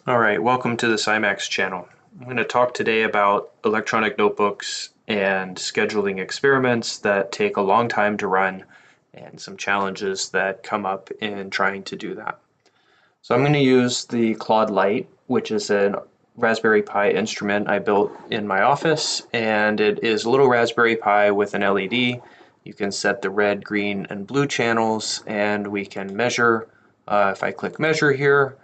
All right, welcome to the SciMax channel. I'm going to talk today about electronic notebooks and scheduling experiments that take a long time to run and some challenges that come up in trying to do that. So I'm going to use the claude-light, which is a Raspberry Pi instrument I built in my office, and it is a little Raspberry Pi with an LED. You can set the red, green, and blue channels, and we can measure. If I click measure here,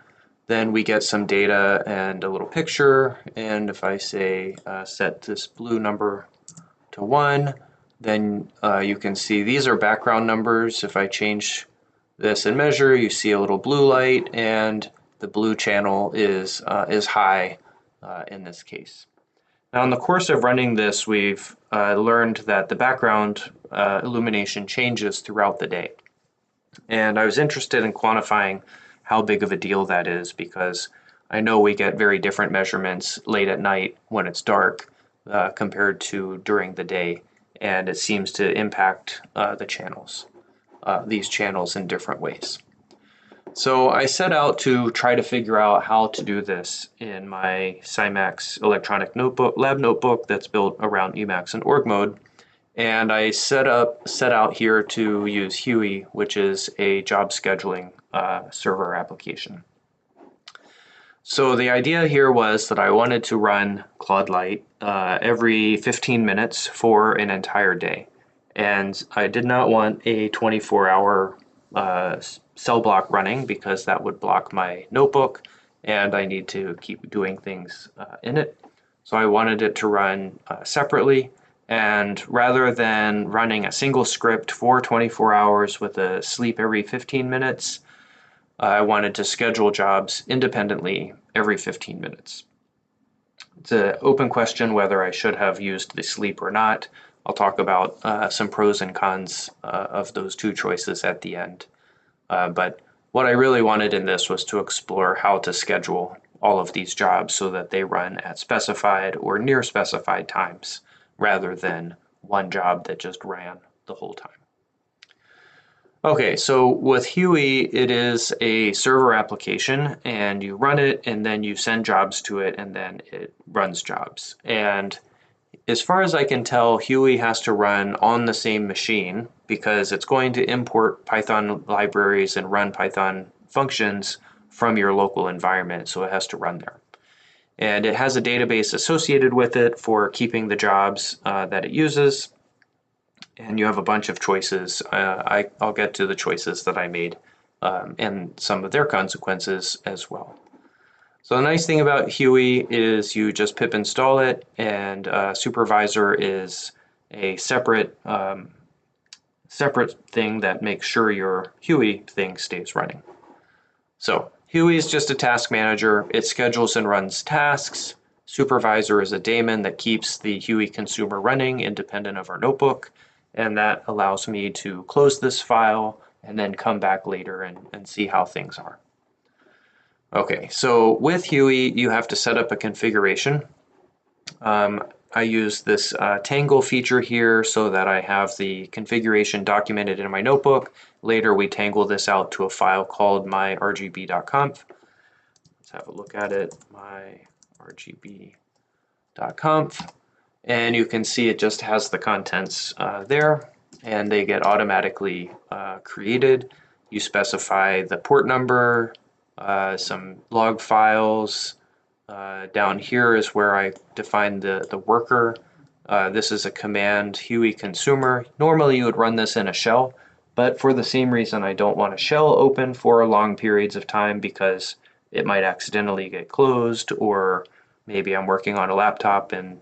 then we get some data and a little picture. And if I say set this blue number to 1, then you can see these are background numbers. If I change this and measure, you see a little blue light, and the blue channel is high in this case. Now, in the course of running this, we've learned that the background illumination changes throughout the day. And I was interested in quantifying how big of a deal that is because I know we get very different measurements late at night when it's dark compared to during the day, and it seems to impact these channels in different ways. So I set out to try to figure out how to do this in my SciMax electronic lab notebook that's built around Emacs and org mode. And I set out here to use Huey, which is a job scheduling server application. So the idea here was that I wanted to run claude-light every 15 minutes for an entire day. And I did not want a 24-hour cell block running because that would block my notebook and I need to keep doing things in it. So I wanted it to run separately. And rather than running a single script for 24 hours with a sleep every 15 minutes, I wanted to schedule jobs independently every 15 minutes. It's an open question whether I should have used the sleep or not. I'll talk about some pros and cons of those two choices at the end. But what I really wanted in this was to explore how to schedule all of these jobs so that they run at specified or near specified times, rather than one job that just ran the whole time. Okay, so with Huey, it is a server application and you run it and then you send jobs to it and then it runs jobs. And as far as I can tell, Huey has to run on the same machine because it's going to import Python libraries and run Python functions from your local environment, so it has to run there. And it has a database associated with it for keeping the jobs that it uses. And you have a bunch of choices. I'll get to the choices that I made and some of their consequences as well. So the nice thing about Huey is you just pip install it, and supervisor is a separate thing that makes sure your Huey thing stays running. So Huey is just a task manager. It schedules and runs tasks. Supervisor is a daemon that keeps the Huey consumer running independent of our notebook. And that allows me to close this file and then come back later and see how things are. Okay, so with Huey, you have to set up a configuration. I use this tangle feature here so that I have the configuration documented in my notebook. Later, we tangle this out to a file called myrgb.conf. Let's have a look at it, myrgb.conf. And you can see it just has the contents there, and they get automatically created. You specify the port number, some log files. Down here is where I define the worker. This is a command Huey consumer. Normally you would run this in a shell, but for the same reason I don't want a shell open for long periods of time because it might accidentally get closed, or maybe I'm working on a laptop and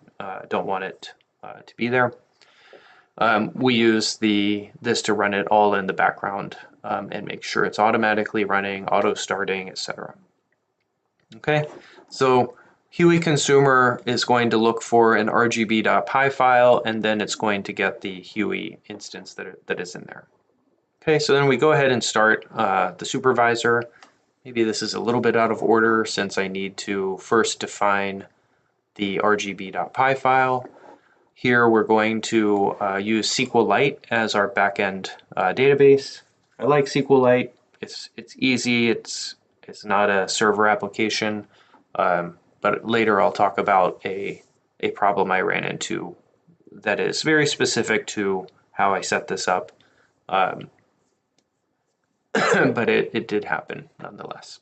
don't want it to be there. We use this to run it all in the background and make sure it's automatically running, auto starting, etc. Okay, so Huey consumer is going to look for an rgb.py file, and then it's going to get the Huey instance that is in there. Okay, so then we go ahead and start the supervisor. Maybe this is a little bit out of order since I need to first define the rgb.py file. Here we're going to use SQLite as our backend database. I like SQLite. It's easy. It's not a server application. But later I'll talk about a problem I ran into that is very specific to how I set this up. But it did happen nonetheless.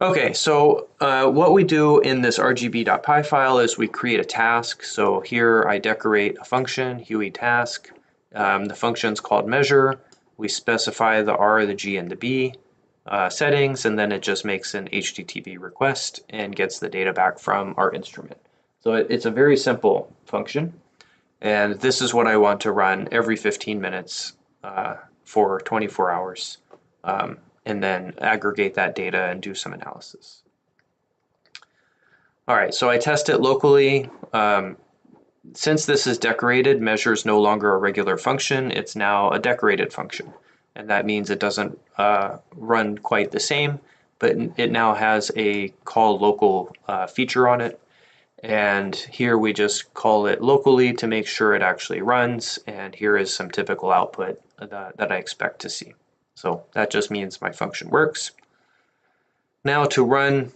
Okay, so what we do in this rgb.py file is we create a task. So here I decorate a function, huey task. The function's called measure. We specify the R, the G, and the B settings, and then it just makes an HTTP request and gets the data back from our instrument. So it's a very simple function, and this is what I want to run every 15 minutes for 24 hours. And then aggregate that data and do some analysis. All right, so I test it locally. Since this is decorated, measure is no longer a regular function, it's now a decorated function. And that means it doesn't run quite the same, but it now has a call local feature on it. And here we just call it locally to make sure it actually runs. And here is some typical output that I expect to see. So that just means my function works. Now to run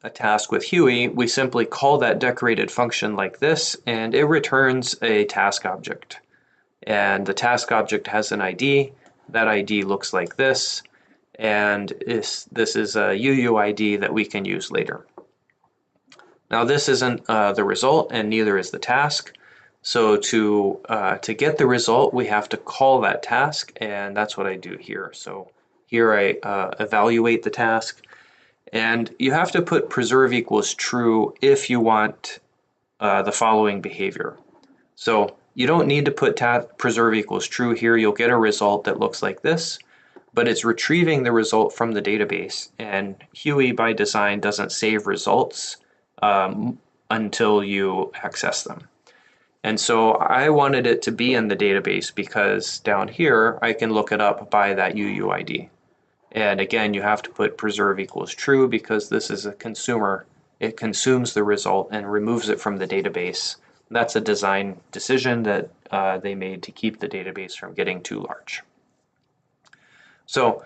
a task with Huey, we simply call that decorated function like this, and it returns a task object. And the task object has an ID. That ID looks like this, and this is a UUID that we can use later. Now this isn't the result, and neither is the task. So to get the result, we have to call that task, and that's what I do here. So here I evaluate the task, and you have to put preserve equals true if you want the following behavior. So you don't need to put preserve equals true here. You'll get a result that looks like this, but it's retrieving the result from the database, and Huey by design doesn't save results until you access them. And so I wanted it to be in the database because down here I can look it up by that UUID. And again, you have to put preserve equals true because this is a consumer. It consumes the result and removes it from the database. That's a design decision that they made to keep the database from getting too large. So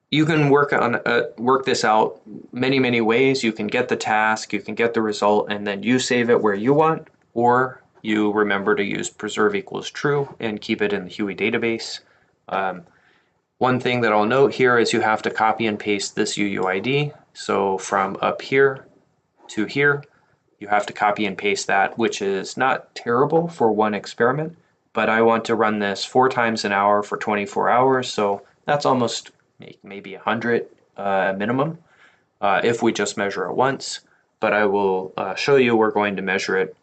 you can work this out many ways. You can get the task, you can get the result, and then you save it where you want, or you remember to use preserve equals true and keep it in the Huey database. One thing that I'll note here is you have to copy and paste this UUID. So from up here to here, you have to copy and paste that, which is not terrible for one experiment, but I want to run this 4 times an hour for 24 hours. So that's almost maybe 100 minimum if we just measure it once. But I will show you we're going to measure it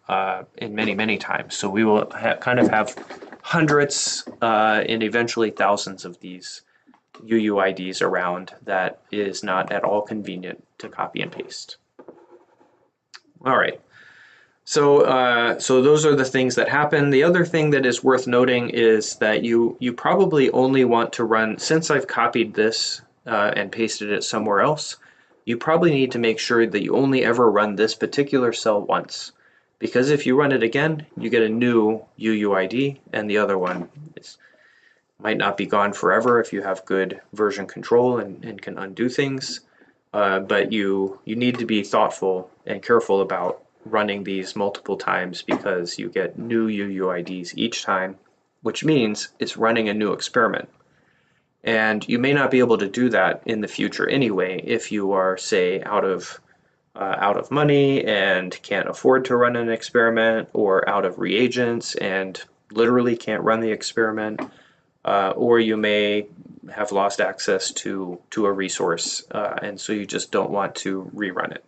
in many times. So we will kind of have hundreds and eventually thousands of these UUIDs around that is not at all convenient to copy and paste. All right, so those are the things that happen. The other thing that is worth noting is that you probably only want to run, since I've copied this and pasted it somewhere else, you probably need to make sure that you only ever run this particular cell once. Because if you run it again, you get a new UUID, and the other one might not be gone forever if you have good version control and can undo things. But you need to be thoughtful and careful about running these multiple times because you get new UUIDs each time, which means it's running a new experiment. And you may not be able to do that in the future anyway if you are, say, out of money and can't afford to run an experiment, or out of reagents and literally can't run the experiment, or you may have lost access to a resource, and so you just don't want to rerun it.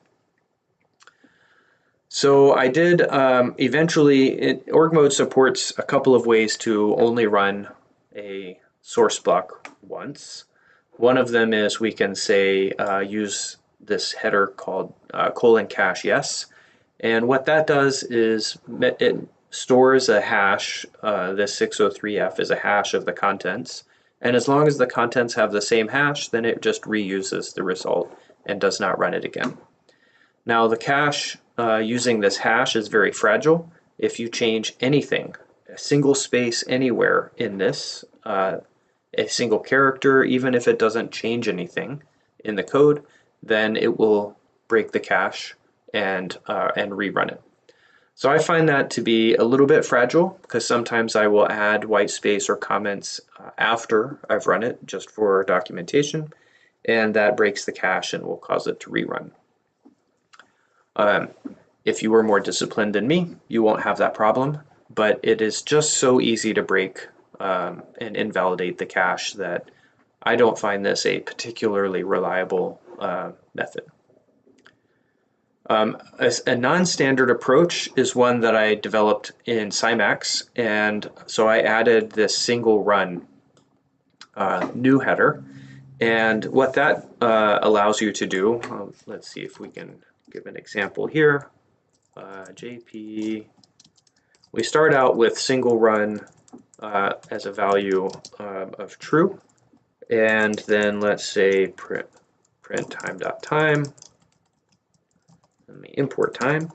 So I did eventually, org mode supports a couple of ways to only run a source block once. One of them is we can say use this header called :cache yes, and what that does is it stores a hash. This 603F is a hash of the contents, and as long as the contents have the same hash, then it just reuses the result and does not run it again. Now the cache using this hash is very fragile. If you change anything, a single space anywhere in this, a single character, even if it doesn't change anything in the code, then it will break the cache and rerun it. So I find that to be a little bit fragile because sometimes I will add white space or comments after I've run it just for documentation, and that breaks the cache and will cause it to rerun. If you were more disciplined than me, you won't have that problem, but it is just so easy to break and invalidate the cache that I don't find this a particularly reliable method. A non-standard approach is one that I developed in Simax, and so I added this single run new header. And what that allows you to do, let's see if we can give an example here. JP, we start out with single run as a value of true, and then let's say print time.time. Let me import time.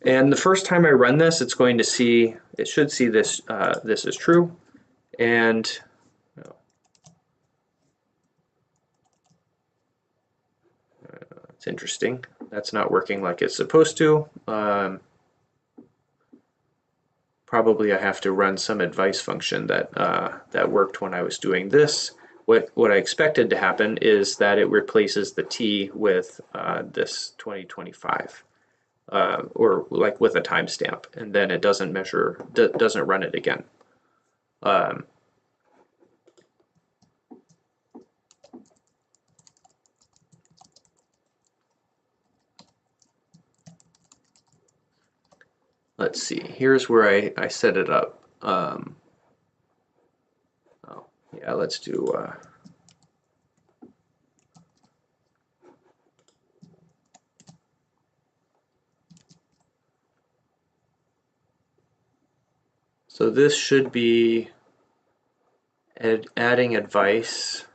And the first time I run this, it's going to see, it should see this, this is true. And it's interesting. That's not working like it's supposed to. Probably I have to run some advice function that, that worked when I was doing this. What I expected to happen is that it replaces the T with this 2025, or like with a timestamp, and then it doesn't measure, doesn't run it again. Let's see, here's where I set it up. Oh, yeah, let's do so this should be adding advice.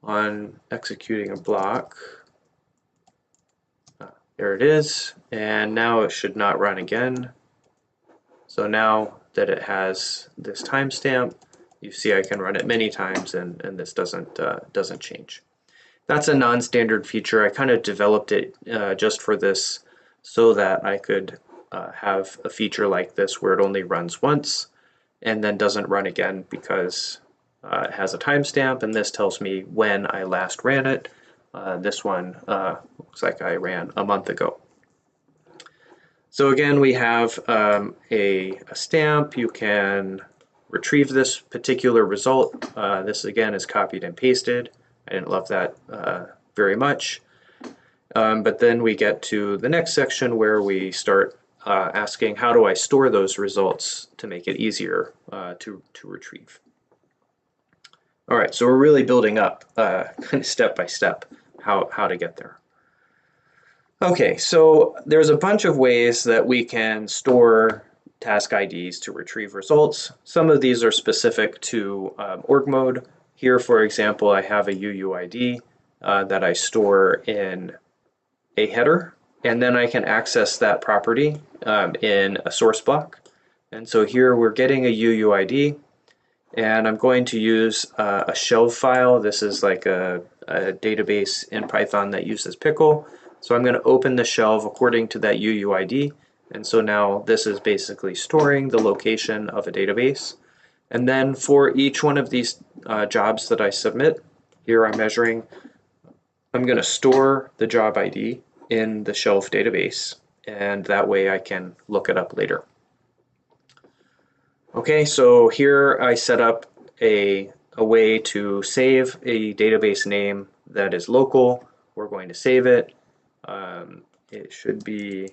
On executing a block. There it is, and now it should not run again. So now that it has this timestamp, you see I can run it many times, and this doesn't change. That's a non-standard feature. I kind of developed it just for this so that I could have a feature like this where it only runs once and then doesn't run again because it has a timestamp, and this tells me when I last ran it. This one looks like I ran a month ago. So again, we have a stamp. You can retrieve this particular result. This again is copied and pasted. I didn't love that very much. But then we get to the next section where we start asking, how do I store those results to make it easier to retrieve? All right, so we're really building up kind of step by step how to get there. Okay, so there's a bunch of ways that we can store task IDs to retrieve results. Some of these are specific to org mode. Here, for example, I have a UUID that I store in a header, and then I can access that property in a source block. And so here we're getting a UUID, and I'm going to use a shelf file. This is like a database in Python that uses pickle. So I'm going to open the shelf according to that UUID. And so now this is basically storing the location of a database. And then for each one of these jobs that I submit, here I'm measuring, I'm going to store the job ID in the shelf database. And that way I can look it up later. Okay, so here I set up a way to save a database name that is local. We're going to save it. It should be,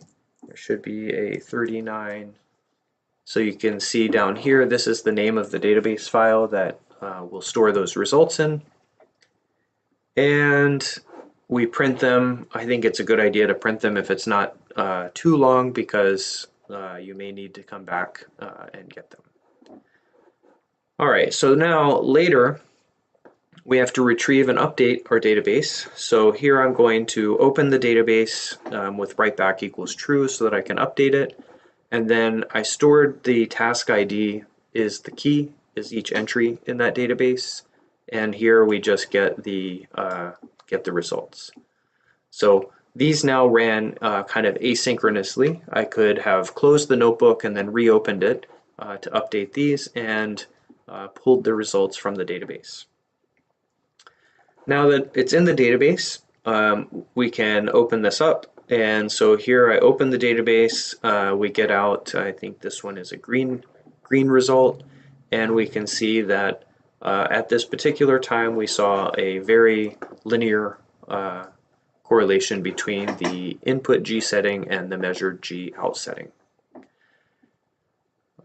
there should be a 39. So you can see down here, this is the name of the database file that we'll store those results in. And we print them. I think it's a good idea to print them if it's not too long, because you may need to come back and get them. All right, so now later we have to retrieve and update our database. So here I'm going to open the database with write back equals true so that I can update it. And then I stored the task ID is the key, is each entry in that database. And here we just get the results. So these now ran kind of asynchronously. I could have closed the notebook and then reopened it to update these and pulled the results from the database. Now that it's in the database, we can open this up. And so here I open the database, we get out, I think this one is a green result, and we can see that at this particular time we saw a very linear correlation between the input G setting and the measured G out setting.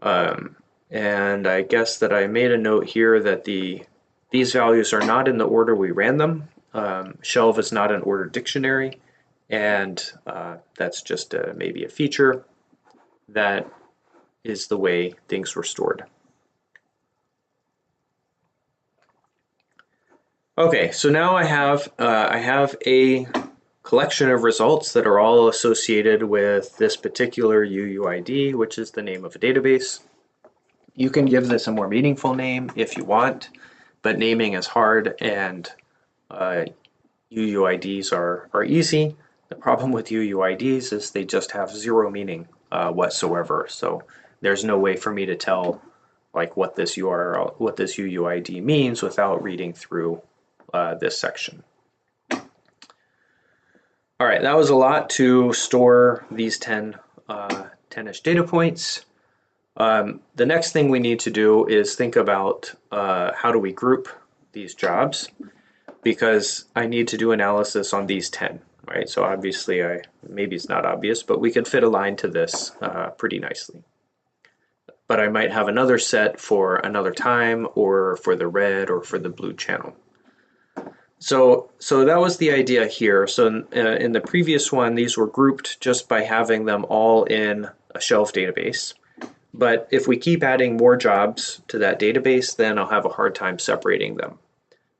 And I guess that I made a note here that these values are not in the order we ran them. Shelf is not an ordered dictionary, and that's just maybe a feature that is the way things were stored. Okay, so now I have a collection of results that are all associated with this particular UUID, which is the name of a database. You can give this a more meaningful name if you want, but naming is hard, and UUIDs are easy. The problem with UUIDs is they just have zero meaning whatsoever. So there's no way for me to tell like what this UUID means without reading through this section. All right, that was a lot to store these 10-ish data points. The next thing we need to do is think about how do we group these jobs, because I need to do analysis on these 10, right? So obviously, maybe it's not obvious, but we could fit a line to this pretty nicely. But I might have another set for another time, or for the red or for the blue channel. So that was the idea here. So in the previous one, these were grouped just by having them all in a shelf database. But if we keep adding more jobs to that database, then I'll have a hard time separating them.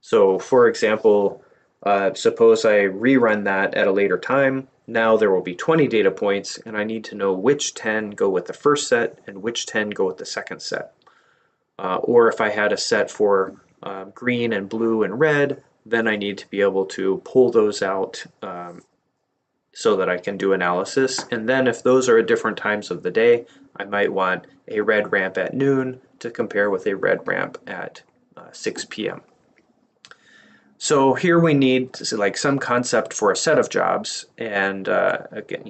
So for example, suppose I rerun that at a later time. Now there will be 20 data points, and I need to know which 10 go with the first set and which 10 go with the second set. Or if I had a set for green and blue and red, then I need to be able to pull those out so that I can do analysis. And then if those are at different times of the day, I might want a red ramp at noon to compare with a red ramp at 6 p.m. So here we need like some concept for a set of jobs, and again,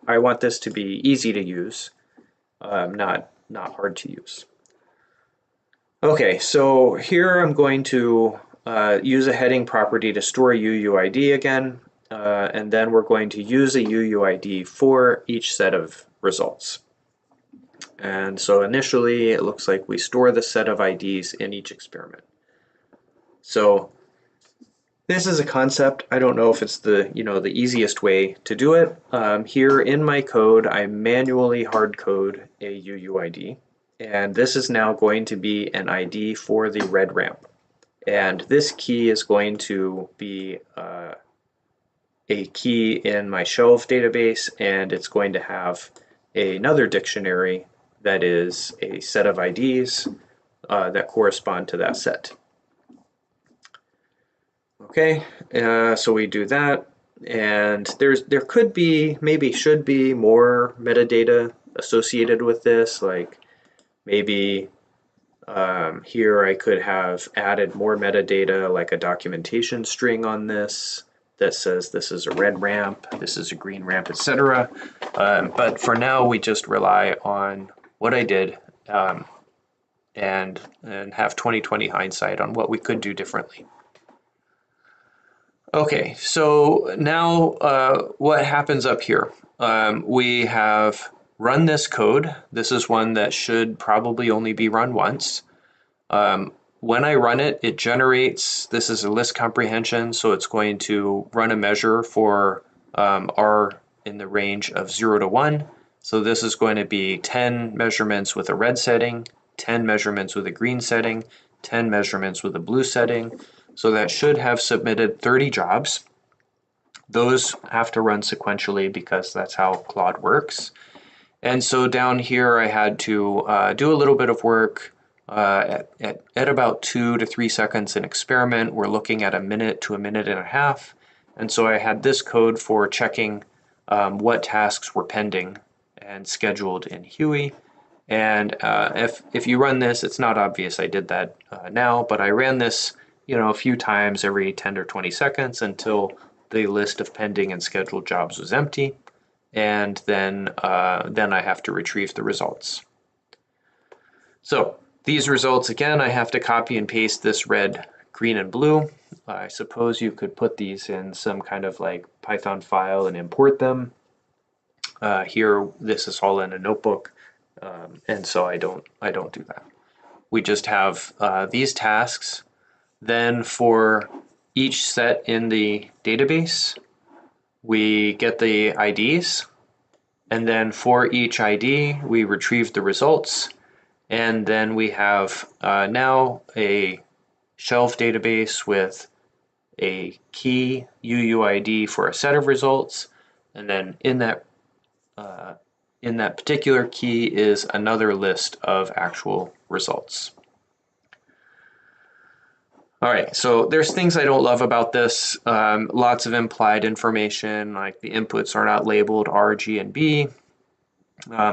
I want this to be easy to use, not hard to use. Okay, so here I'm going to use a heading property to store a UUID again, and then we're going to use a UUID for each set of results. And so initially it looks like we store the set of IDs in each experiment. So this is a concept. I don't know if it's the easiest way to do it. Here in my code, I manually hard code a UUID, and this is now going to be an ID for the red ramp. And this key is going to be a key in my shelf database, and it's going to have another dictionary that is a set of IDs that correspond to that set. Okay, so we do that, and there could be, maybe should be, more metadata associated with this, like maybe here I could have added more metadata, like a documentation string on this that says this is a red ramp, this is a green ramp, etc. But for now, we just rely on what I did and have 20/20 hindsight on what we could do differently. Okay, so now what happens up here? We have run this code. This is one that should probably only be run once. When I run it, it generates, this is a list comprehension, so it's going to run a measure for R in the range of 0 to 1. So this is going to be 10 measurements with a red setting, 10 measurements with a green setting, 10 measurements with a blue setting. So that should have submitted 30 jobs. Those have to run sequentially because that's how Claude works. And so down here, I had to do a little bit of work at about 2 to 3 seconds an experiment. We're looking at a minute to a minute and a half. And so I had this code for checking what tasks were pending and scheduled in Huey. And if you run this, it's not obvious I did that now, but I ran this, a few times every 10 or 20 seconds until the list of pending and scheduled jobs was empty, and then I have to retrieve the results. So these results, again, I have to copy and paste this red, green, and blue. I suppose you could put these in some kind of like Python file and import them. Here, this is all in a notebook, and so I don't do that. We just have these tasks. Then for each set in the database, we get the IDs, and then for each ID, we retrieve the results, and then we have now a shelf database with a key UUID for a set of results, and then in that particular key is another list of actual results. All right, so there's things I don't love about this. Lots of implied information, like the inputs are not labeled R, G, and B.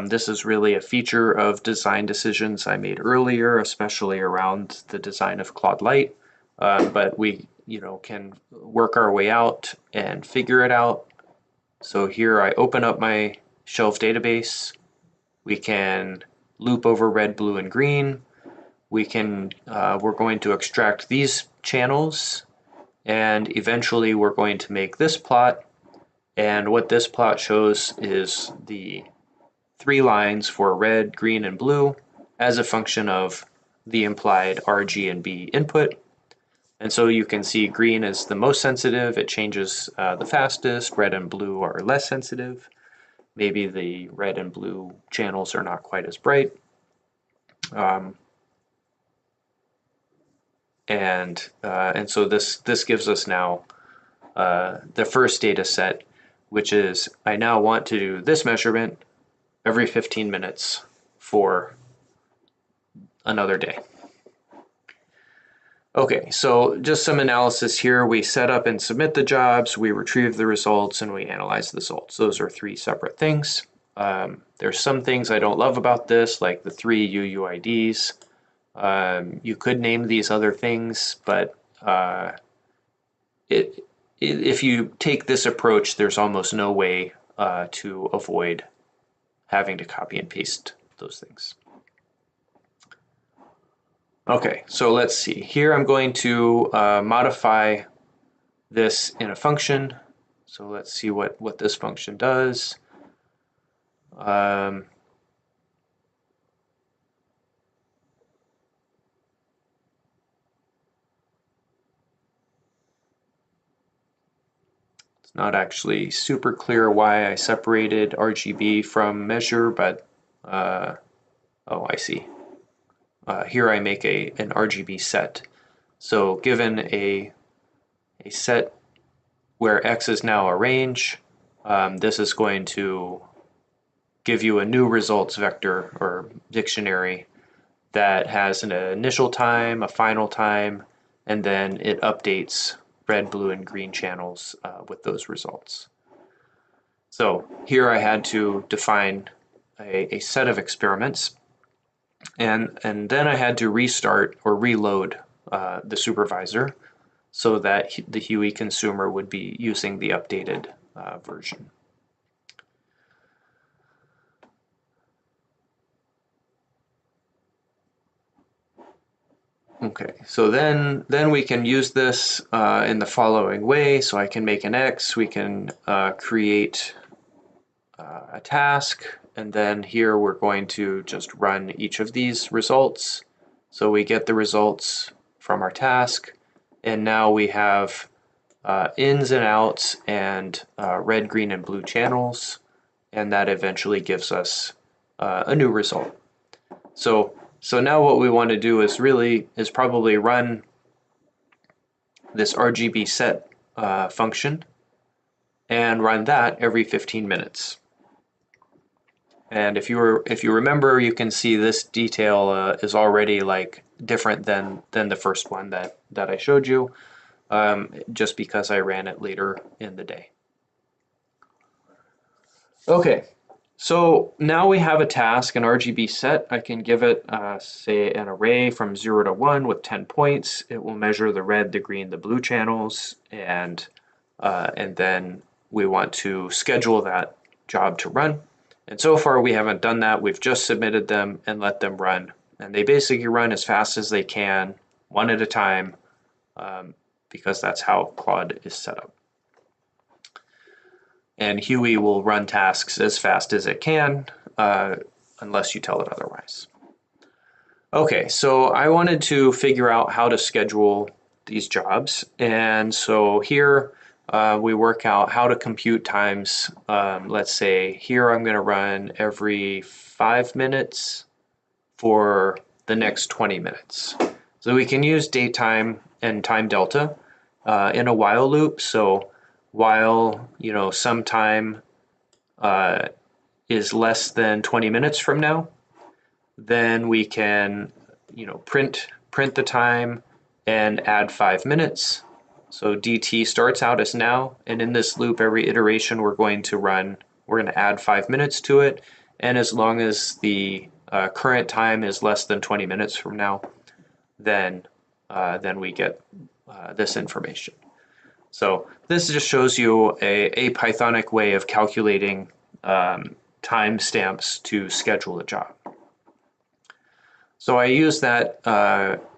This is really a feature of design decisions I made earlier, especially around the design of claude-light. But we, can work our way out and figure it out. So here I open up my shelf database. We can loop over red, blue, and green. We're going to extract these channels, and eventually we're going to make this plot. And what this plot shows is the 3 lines for red, green, and blue as a function of the implied R, G, and B input. And so you can see green is the most sensitive. It changes the fastest. Red and blue are less sensitive. Maybe the red and blue channels are not quite as bright. And so this gives us now the first data set, which is I now want to do this measurement every 15 minutes for another day. Okay, so just some analysis here. We set up and submit the jobs, we retrieve the results, and we analyze the results. Those are 3 separate things. There's some things I don't love about this, like the 3 UUIDs. You could name these other things, but if you take this approach, there's almost no way to avoid having to copy and paste those things. Okay, so let's see. Here I'm going to modify this in a function. So let's see what this function does. It's not actually super clear why I separated RGB from measure, but oh, I see. Here I make an RGB set. So given a set where X is now a range, this is going to give you a new results vector or dictionary that has an initial time, a final time, and then it updates red, blue, and green channels with those results. So here I had to define a set of experiments, and then I had to restart or reload the supervisor so that the Huey consumer would be using the updated version. Okay, so then we can use this in the following way. So I can make an X, we can create a task, and then here we're going to just run each of these results. So we get the results from our task, and now we have ins and outs and red, green, and blue channels, and that eventually gives us a new result. So now what we want to do is probably run this RGB set function and run that every 15 minutes. And if you remember, you can see this detail is already like different than the first one that I showed you, just because I ran it later in the day. Okay, so now we have a task, an RGB set. I can give it, say, an array from 0 to 1 with 10 points. It will measure the red, the green, the blue channels, and then we want to schedule that job to run. And so far we haven't done that. We've just submitted them and let them run. And they basically run as fast as they can, one at a time, because that's how Claude is set up. And Huey will run tasks as fast as it can, unless you tell it otherwise. Okay, so I wanted to figure out how to schedule these jobs. And so here we work out how to compute times. Let's say here I'm going to run every 5 minutes for the next 20 minutes. So we can use datetime and time delta in a while loop. So while, some time is less than 20 minutes from now, then we can, print the time and add 5 minutes. So dt starts out as now, and in this loop, every iteration we're going to add 5 minutes to it. And as long as the current time is less than 20 minutes from now, then we get this information. So this just shows you a Pythonic way of calculating timestamps to schedule a job. So I use that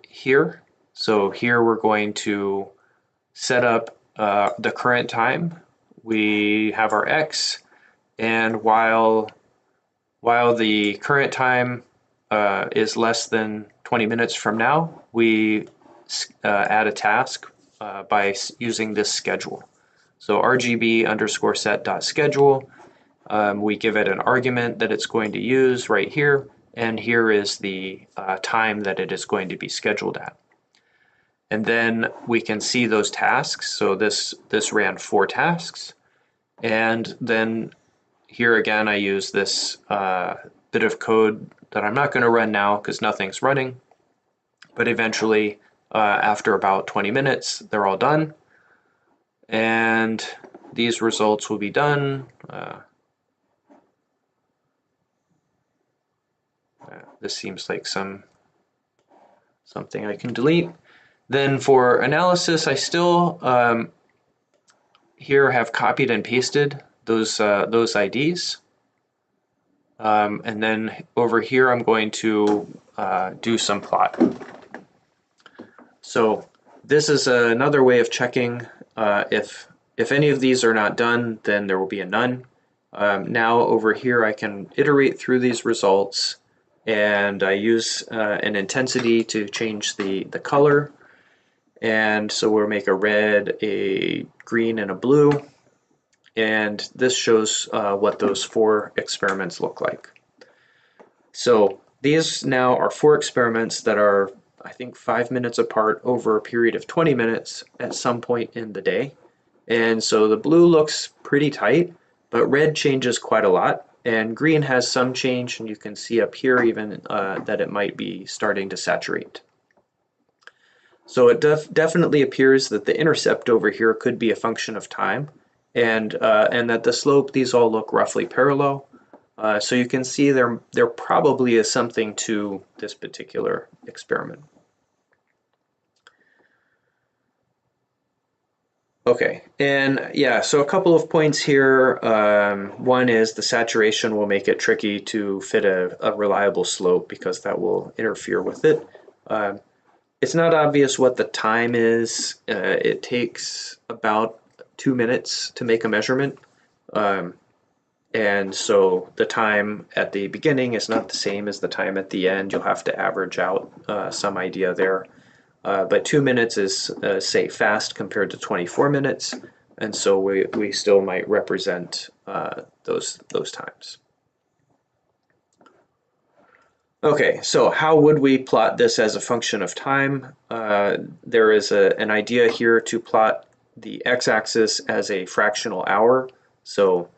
here. So here we're going to set up the current time. We have our x, and while the current time is less than 20 minutes from now, we add a task by using this schedule. So RGB underscore set dot schedule. We give it an argument that it's going to use right here, and here is the time that it is going to be scheduled at. And then we can see those tasks. So this ran 4 tasks, and then here again I use this bit of code that I'm not going to run now because nothing's running, but eventually after about 20 minutes they're all done, and these results will be done. This seems like something I can delete. Then for analysis, I still here have copied and pasted those IDs. And then over here, I'm going to do some plot. So this is another way of checking if any of these are not done, then there will be a none. Now over here, I can iterate through these results, and I use an intensity to change the color. And so we'll make a red, a green, and a blue. And this shows what those 4 experiments look like. So these now are 4 experiments that are, I think, 5 minutes apart over a period of 20 minutes at some point in the day. And so the blue looks pretty tight, but red changes quite a lot. And green has some change, and you can see up here even that it might be starting to saturate. So it definitely appears that the intercept over here could be a function of time, and that the slope, these all look roughly parallel. So you can see there probably is something to this particular experiment. Okay, and yeah, so a couple of points here. One is the saturation will make it tricky to fit a reliable slope because that will interfere with it. It's not obvious what the time is. It takes about 2 minutes to make a measurement. And so the time at the beginning is not the same as the time at the end. You'll have to average out some idea there. But 2 minutes is, say, fast compared to 24 minutes. And so we still might represent those times. Okay, so how would we plot this as a function of time? There is an idea here to plot the x-axis as a fractional hour. So,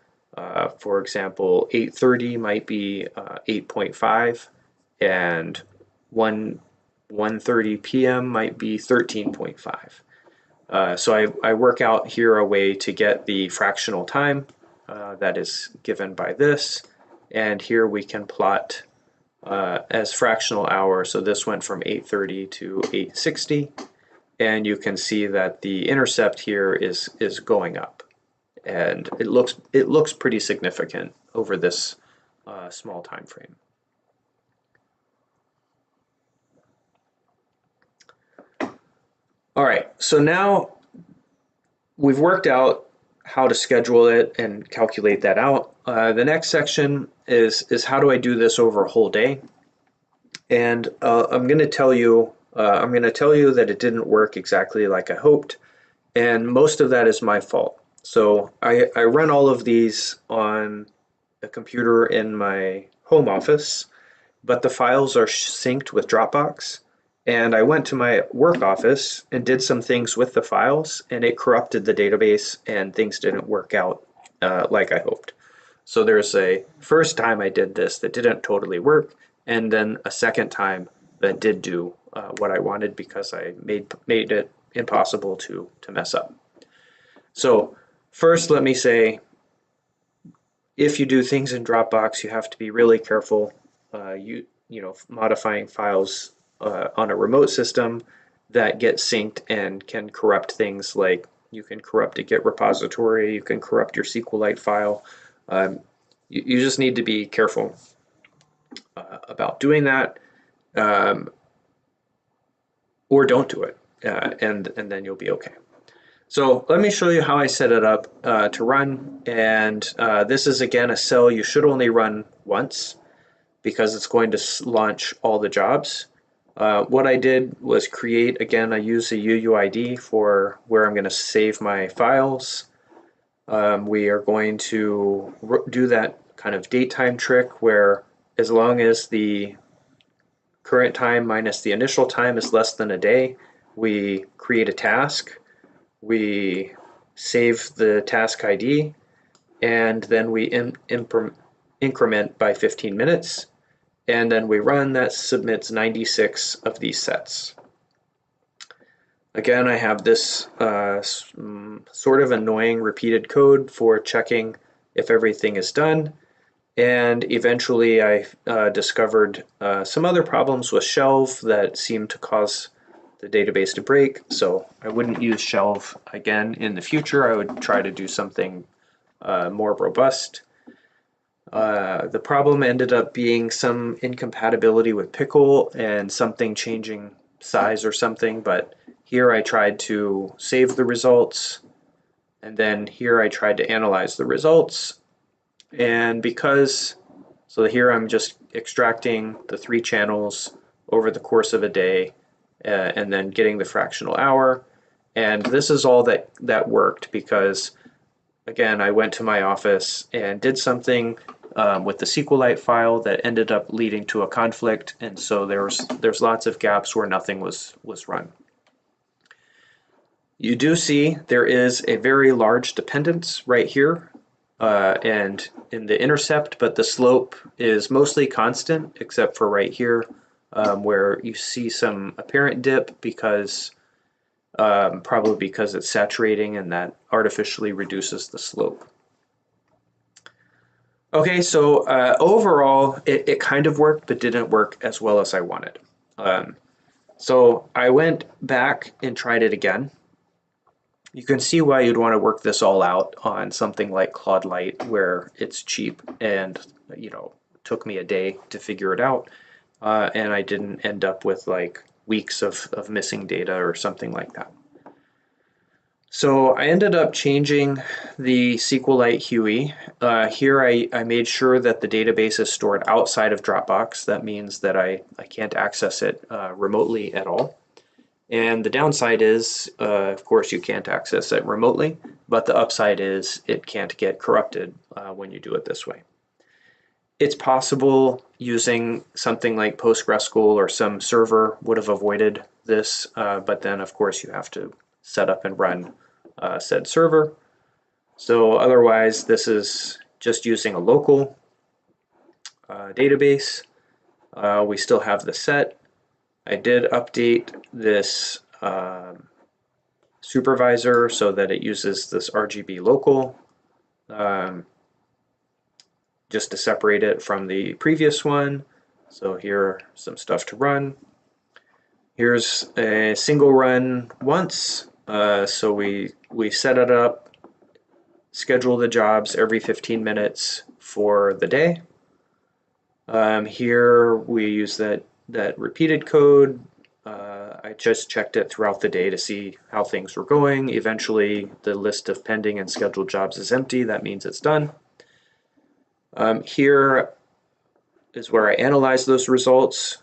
for example, 8:30 might be 8.5, and 1:30 p.m. might be 13.5. So I work out here a way to get the fractional time that is given by this, and here we can plot as fractional hour. So this went from 8:30 to 8:60, and you can see that the intercept here is going up, and it looks pretty significant over this small time frame. All right, so now we've worked out how to schedule it and calculate that out. The next section is how do I do this over a whole day? And I'm going to tell you that it didn't work exactly like I hoped, and most of that is my fault. So I run all of these on a computer in my home office, but the files are synced with Dropbox. And I went to my work office and did some things with the files, and it corrupted the database, and things didn't work out like I hoped. So there's a first time I did this that didn't totally work, and then a second time that did do what I wanted because I made it impossible to mess up. So first, let me say, if you do things in Dropbox, you have to be really careful. Modifying files on a remote system that get synced and can corrupt things like you can corrupt a Git repository, you can corrupt your SQLite file. You just need to be careful about doing that, or don't do it, and then you'll be okay. So let me show you how I set it up to run, and this is again a cell you should only run once because it's going to launch all the jobs. What I did was create, again, I use a UUID for where I'm going to save my files. We are going to do that kind of date-time trick where as long as the current time minus the initial time is less than a day, we create a task, we save the task ID, and then we increment by 15 minutes, and then we run. That submits 96 of these sets. Again, I have this sort of annoying repeated code for checking if everything is done. And eventually I discovered some other problems with Shelve that seemed to cause the database to break. So I wouldn't use Shelve again in the future. I would try to do something more robust. The problem ended up being some incompatibility with Pickle and something changing size or something, but here I tried to save the results, and then here I tried to analyze the results. And so here I'm just extracting the 3 channels over the course of a day, and then getting the fractional hour. And this is all that worked because, again, I went to my office and did something with the SQLite file that ended up leading to a conflict, and so there's lots of gaps where nothing was run. You do see there is a very large dependence right here and in the intercept, but the slope is mostly constant except for right here where you see some apparent dip because probably because it's saturating and that artificially reduces the slope. Okay, so overall it kind of worked but didn't work as well as I wanted. So I went back and tried it again. You can see why you'd want to work this all out on something like claude-light where it's cheap and took me a day to figure it out, and I didn't end up with like weeks of missing data or something like that. So I ended up changing the SQLite Huey. Here I made sure that the database is stored outside of Dropbox. That means that I can't access it remotely at all. And the downside is, of course, you can't access it remotely, but the upside is it can't get corrupted when you do it this way. It's possible using something like PostgreSQL or some server would have avoided this, but then of course you have to set up and run said server. So otherwise, this is just using a local database. We still have the set. I did update this supervisor so that it uses this RGB local just to separate it from the previous one. So here, some stuff to run. Here's a single run once. So we set it up, schedule the jobs every 15 minutes for the day. Here we use that repeated code. I just checked it throughout the day to see how things were going. Eventually, the list of pending and scheduled jobs is empty. That means it's done. Here is where I analyze those results.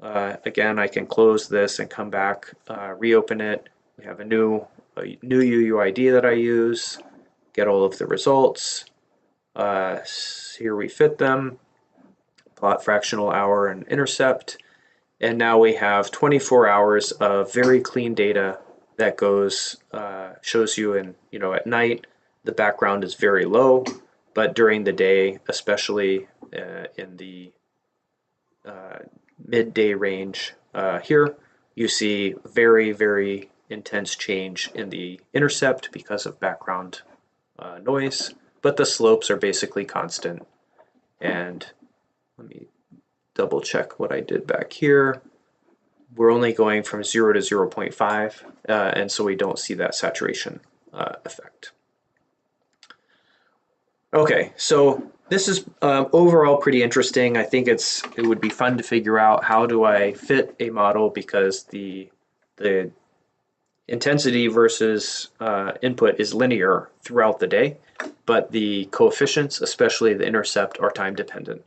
Again, I can close this and come back, reopen it. We have a new UUID that I use, get all of the results. Here we fit them, plot fractional hour and intercept. And now we have 24 hours of very clean data that goes, shows you at night, the background is very low, but during the day, especially in the midday range here, you see very, very intense change in the intercept because of background noise, but the slopes are basically constant. And let me double check what I did back here. We're only going from 0 to 0.5, and so we don't see that saturation effect. Okay, so this is overall pretty interesting. I think it would be fun to figure out how do I fit a model, because the intensity versus input is linear throughout the day, but the coefficients, especially the intercept, are time dependent.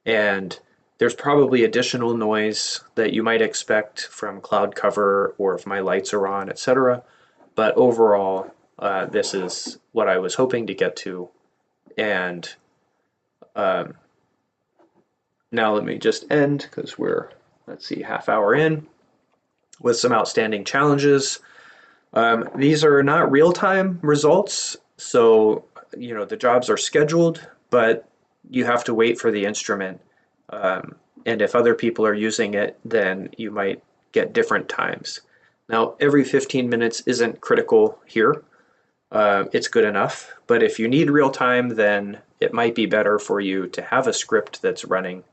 And there's probably additional noise that you might expect from cloud cover or if my lights are on, etc. But overall, this is what I was hoping to get to. And now let me just end, because we're, let's see, half hour in, with some outstanding challenges. These are not real-time results, so the jobs are scheduled, but you have to wait for the instrument. And if other people are using it, then you might get different times. Now, every 15 minutes isn't critical here. It's good enough, but if you need real time, then it might be better for you to have a script that's running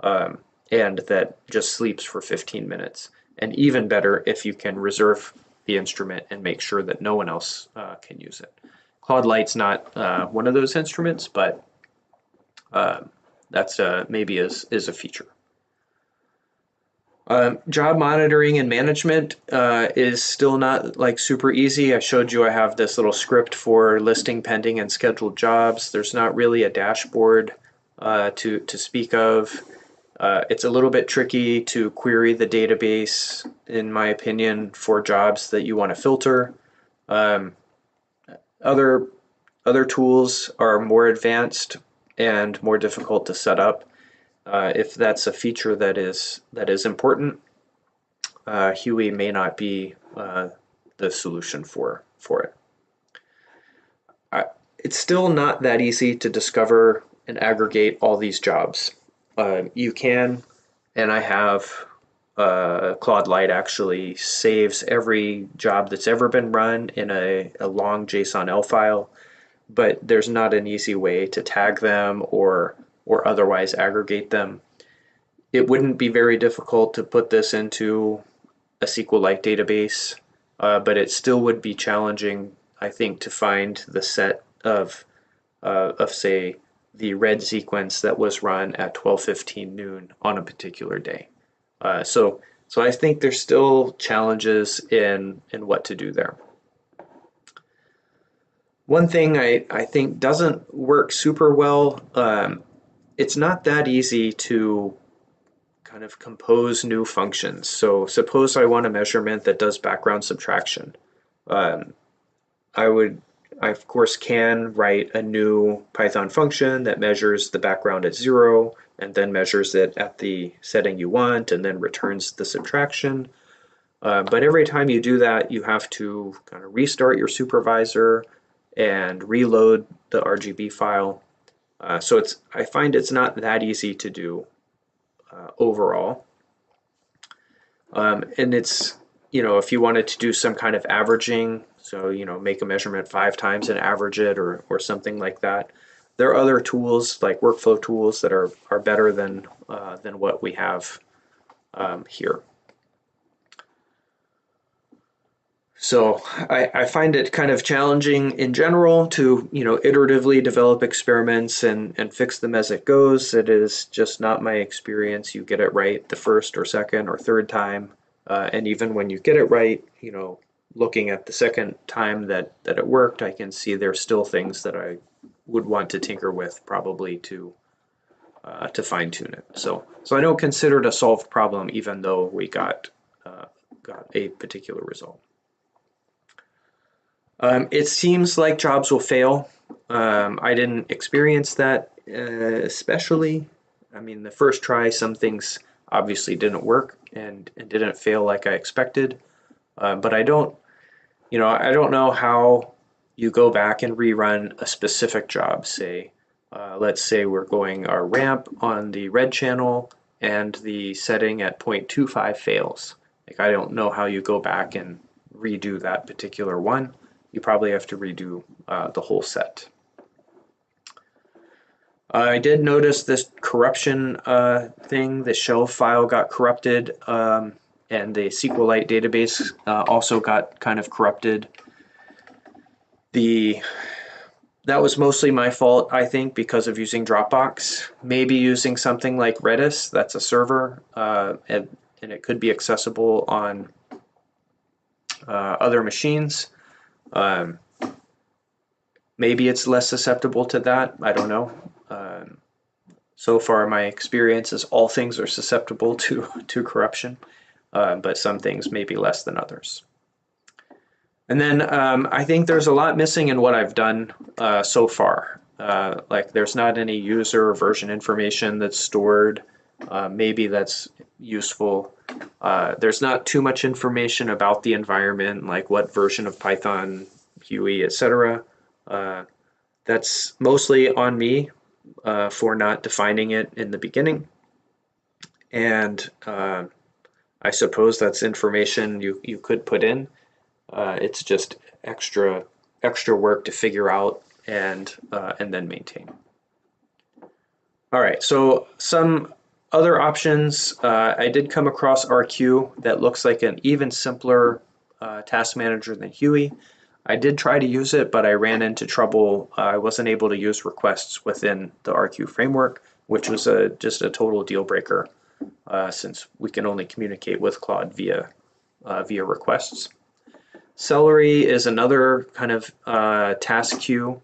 and that just sleeps for 15 minutes. And even better if you can reserve the instrument and make sure that no one else can use it. claude-light's not one of those instruments, but that's maybe is a feature. Job monitoring and management is still not like super easy. I showed you I have this little script for listing pending and scheduled jobs. There's not really a dashboard to speak of. It's a little bit tricky to query the database, in my opinion, for jobs that you want to filter. Other tools are more advanced and more difficult to set up. If that's a feature that is important, Huey may not be the solution for it. It's still not that easy to discover and aggregate all these jobs. You can, and I have, claude-light actually saves every job that's ever been run in a long JSON-L file, but there's not an easy way to tag them or otherwise aggregate them. It wouldn't be very difficult to put this into a SQLite database, but it still would be challenging, I think, to find the set of say, the red sequence that was run at 12:15 noon on a particular day. So I think there's still challenges in what to do there. One thing I think doesn't work super well, it's not that easy to kind of compose new functions. So suppose I want a measurement that does background subtraction. I would I of course can write a new Python function that measures the background at 0 and then measures it at the setting you want and then returns the subtraction. But every time you do that, you have to kind of restart your supervisor and reload the RGB file. So I find it's not that easy to do overall. And it's, if you wanted to do some kind of averaging, so, make a measurement 5 times and average it or something like that, there are other tools like workflow tools that are better than what we have here. So I find it kind of challenging in general to, iteratively develop experiments and fix them as it goes. It is just not my experience. You get it right the first or second or third time. And even when you get it right, looking at the second time that it worked, I can see there's still things that I would want to tinker with probably to fine tune it. So I don't consider it a solved problem, even though we got a particular result. It seems like jobs will fail. I didn't experience that especially. I mean, the first try, some things obviously didn't work and didn't fail like I expected. But I don't know how you go back and rerun a specific job. Say, let's say we're going our ramp on the red channel and the setting at 0.25 fails. Like, I don't know how you go back and redo that particular one. You probably have to redo the whole set. I did notice this corruption thing. The shell file got corrupted, and the SQLite database also got kind of corrupted. That was mostly my fault, I think, because of using Dropbox. Maybe using something like Redis, that's a server, and it could be accessible on other machines. Maybe it's less susceptible to that. I don't know. So far, my experience is all things are susceptible to corruption, but some things may be less than others. And then I think there's a lot missing in what I've done so far. Like, there's not any user version information that's stored. Maybe that's useful. There's not too much information about the environment, like what version of Python, Huey, etc. That's mostly on me for not defining it in the beginning. And I suppose that's information you could put in. It's just extra work to figure out and then maintain. All right, so some other options. I did come across RQ that looks like an even simpler task manager than Huey. I did try to use it, but I ran into trouble. I wasn't able to use requests within the RQ framework, which was just a total deal breaker, since we can only communicate with Claude via requests. Celery is another kind of task queue.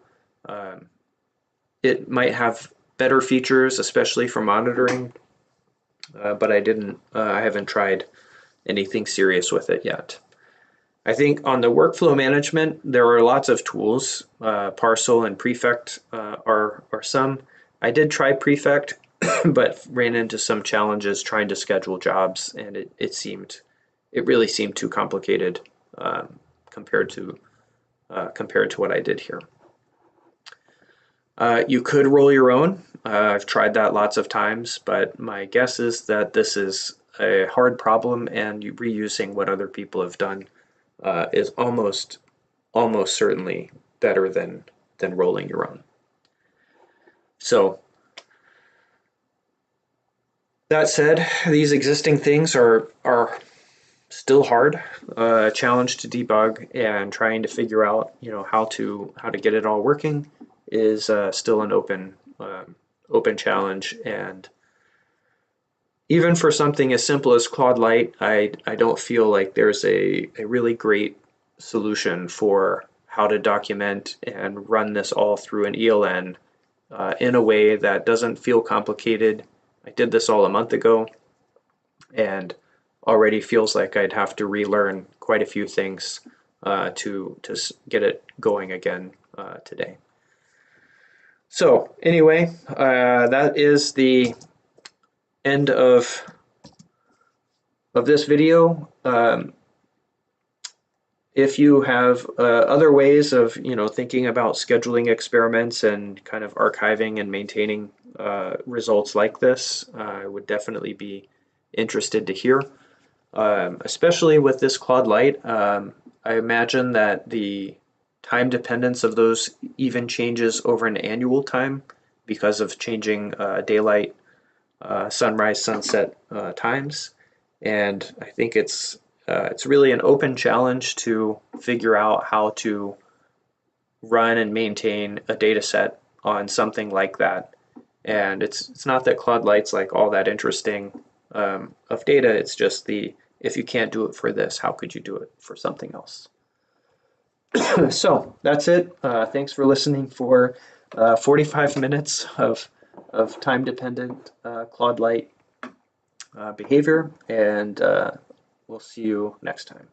It might have better features, especially for monitoring, but I haven't tried anything serious with it yet. I think on the workflow management, there are lots of tools. Parcel and Prefect are some. I did try Prefect, but ran into some challenges trying to schedule jobs, and it really seemed too complicated compared to what I did here. You could roll your own. I've tried that lots of times, but my guess is that this is a hard problem, and reusing what other people have done is almost certainly better than rolling your own. So that said, these existing things are still hard, challenge to debug, and trying to figure out how to get it all working is still an open challenge. And even for something as simple as claude-light, I don't feel like there's a really great solution for how to document and run this all through an ELN in a way that doesn't feel complicated. I did this all a month ago, and already feels like I'd have to relearn quite a few things to get it going again today. So anyway, that is the end of this video. If you have other ways of thinking about scheduling experiments and kind of archiving and maintaining results like this, I would definitely be interested to hear. Especially with this claude-light, I imagine that the time dependence of those even changes over an annual time because of changing daylight, sunrise, sunset times. And I think it's really an open challenge to figure out how to run and maintain a data set on something like that. And it's not that claude-light's like all that interesting of data. It's just if you can't do it for this, how could you do it for something else? So that's it. Thanks for listening for 45 minutes of time-dependent claude-light behavior, and we'll see you next time.